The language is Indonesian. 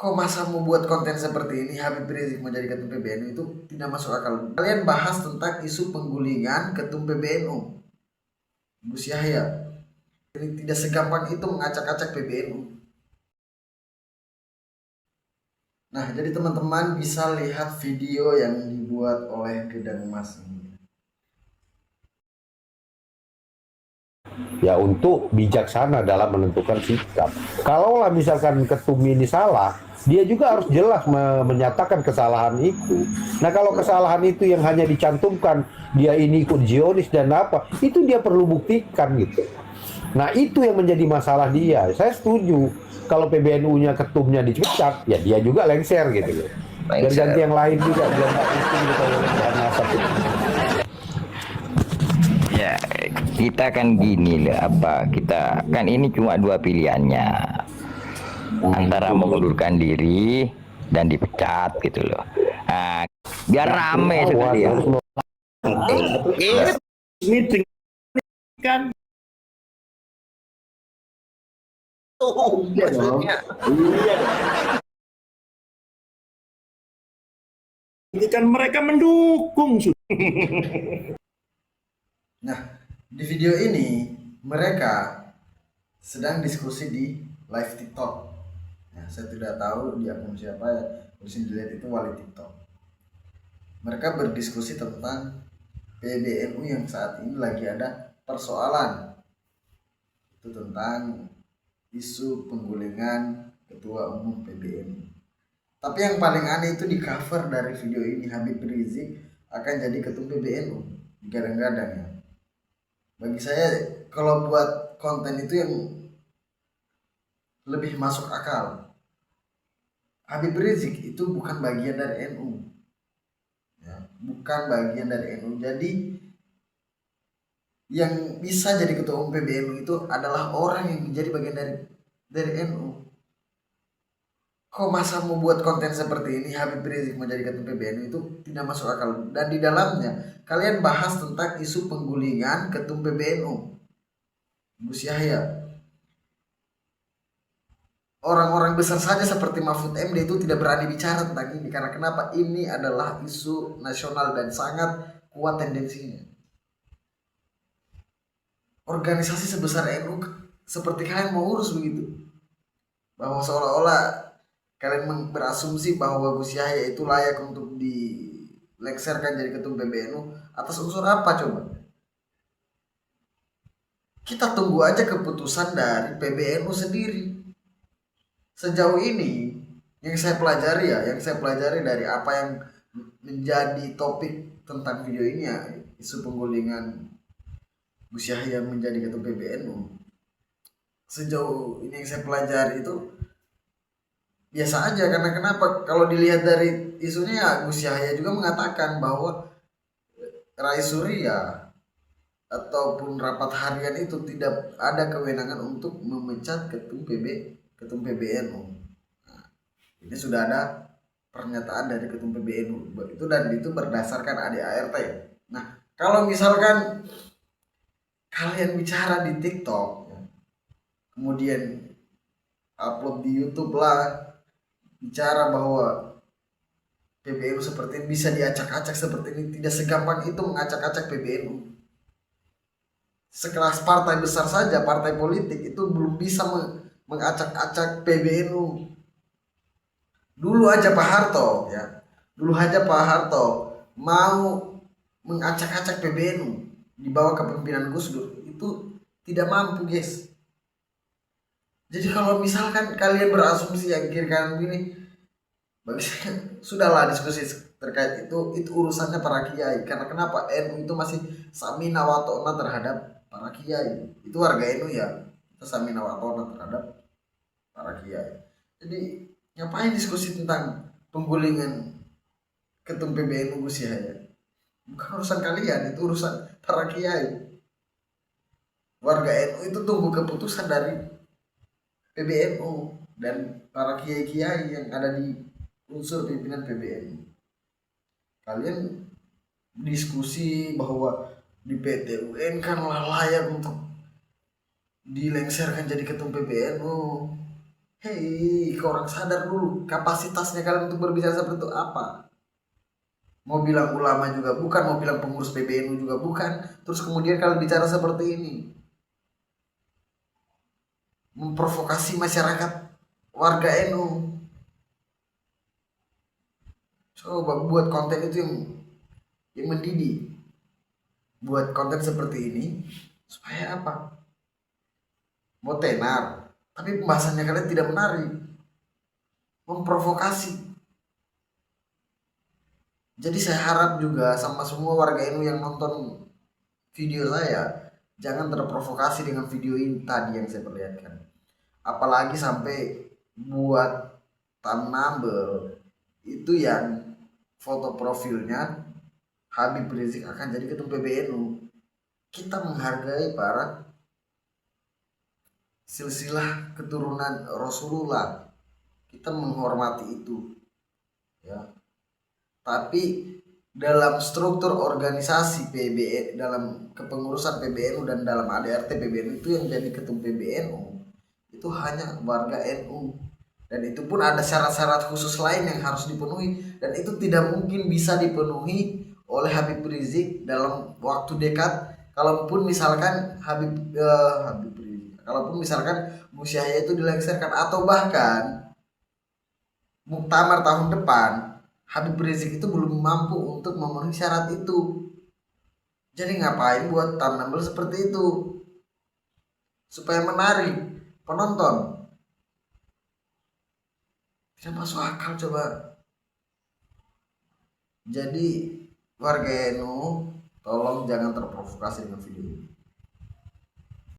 Kok masa mau buat konten seperti ini, Habib Rizik menjadi ketum PBNU itu tidak masuk akal. Kalian bahas tentang isu penggulingan ketum PBNU, Gus Yahya. Ini tidak segampang itu mengacak-acak PBNU. Nah, jadi teman-teman bisa lihat video yang dibuat oleh Gedang Mas ini. Ya, untuk bijaksana dalam menentukan sikap. Kalaulah misalkan ketum ini salah, dia juga harus jelas menyatakan kesalahan itu. Nah, kalau kesalahan itu yang hanya dicantumkan dia ini ikut Zionis dan apa, itu dia perlu buktikan gitu. Nah, itu yang menjadi masalah dia. Saya setuju kalau PBNU-nya ketumnya dipecat, ya dia juga lengser gitu loh. Dan ganti yang lain juga, biar nggak pusing gitu Ya, kita kan gini lah, kita kan ini cuma dua pilihannya, antara mengundurkan diri dan dipecat gitu loh. Nah, biar rame sekali ya. Meeting kan. Iya dong. Iya. Ini kan mereka mendukung. Nah, di video ini mereka sedang diskusi di live TikTok. Nah, saya tidak tahu di akun siapa ya, terus dilihat itu wali TikTok. Mereka berdiskusi tentang PBNU yang saat ini lagi ada persoalan. Itu tentang isu penggulingan ketua umum PBNU. Tapi yang paling aneh itu di cover dari video ini, Habib Rizik akan jadi ketum PBNU. Digadang-gadang ya. Bagi saya kalau buat konten itu yang lebih masuk akal, Habib Rizik itu bukan bagian dari NU ya, bukan bagian dari NU. Jadi yang bisa jadi ketua umum PBNU itu adalah orang yang menjadi bagian dari NU. Kok masa mau buat konten seperti ini, Habib Rizik menjadi ketum PBNU itu tidak masuk akal. Dan di dalamnya kalian bahas tentang isu penggulingan ketum PBNU, Gus Yahya. Orang-orang besar saja seperti Mahfud MD itu tidak berani bicara tentang ini. Karena kenapa? Ini adalah isu nasional dan sangat kuat tendensinya. Organisasi sebesar NU seperti kalian mau urus begitu, bahwa seolah-olah kalian berasumsi bahwa Gus Yahya itu layak untuk dilengsarkan jadi ketum PBNU atas unsur apa coba? Kita tunggu aja keputusan dari PBNU sendiri. Sejauh ini yang saya pelajari dari apa yang menjadi topik tentang video ini ya, isu penggulingan Gus Yahya menjadi ketum PBNU. Sejauh ini yang saya pelajari itu biasa aja. Karena kenapa? Kalau dilihat dari isunya ya, Gus Yahya juga mengatakan bahwa Rais Surya ataupun rapat harian itu tidak ada kewenangan untuk memecat ketum PBNU. Nah, ini sudah ada pernyataan dari ketum PBNU itu, dan itu berdasarkan ADART. Nah, kalau misalkan kalian bicara di TikTok ya, kemudian upload di YouTube lah, bicara bahwa PBNU seperti ini bisa diacak-acak seperti ini, tidak segampang itu mengacak-acak PBNU. Sekelas partai besar saja, partai politik itu belum bisa mengacak-acak PBNU. Dulu aja Pak Harto mau mengacak-acak PBNU di bawah kepemimpinan Gus Dur, itu tidak mampu, guys. Jadi kalau misalkan kalian berasumsi yang kiri kanan begini, bagi saya sudahlah diskusi terkait itu urusannya para kiai. Karena kenapa? NU itu masih samina wa ta'na terhadap para kiai. Itu warga NU ya, kita samina wa ta'na terhadap para kiai. Jadi ngapain diskusi tentang penggulingan ketum PBNU Gus Yahya? Bukan urusan kalian, itu urusan para kiai. Warga NU itu tunggu keputusan dari PBNU dan para kiai-kiai yang ada di unsur pimpinan PBNU. Kalian diskusi bahwa di PT UN kan layak untuk dilengsarkan jadi ketum PBNU. Hei, kau orang sadar dulu kapasitasnya kalian untuk berbicara seperti itu apa? Mau bilang ulama juga bukan, mau bilang pengurus PBNU juga bukan, terus kemudian kalian bicara seperti ini, memprovokasi masyarakat warga NU. Coba buat konten itu yang mendidik, buat konten seperti ini supaya apa? Mau tenar, tapi pembahasannya kalian tidak menarik, memprovokasi. Jadi saya harap juga sama semua warga NU yang nonton video saya, jangan terprovokasi dengan video ini tadi yang saya perlihatkan. Apalagi sampai buat thumbnail itu yang foto profilnya Habib Rizik akan jadi ketum PBNU. Kita menghargai para silsilah keturunan Rasulullah, kita menghormati itu, ya. Tapi dalam struktur organisasi PBNU, dalam kepengurusan PBNU dan dalam ADRT PBNU itu yang jadi ketum PBNU itu hanya warga NU, dan itu pun ada syarat-syarat khusus lain yang harus dipenuhi, dan itu tidak mungkin bisa dipenuhi oleh Habib Rizik dalam waktu dekat. Kalaupun misalkan Habib Rizik, kalaupun misalkan Gus Yahya itu dilengsarkan atau bahkan muktamar tahun depan, Habib Rizik itu belum mampu untuk memenuhi syarat itu. Jadi ngapain buat thumbnail seperti itu supaya menarik penonton? Tidak masuk akal coba. Jadi warga NU tolong jangan terprovokasi dengan video ini.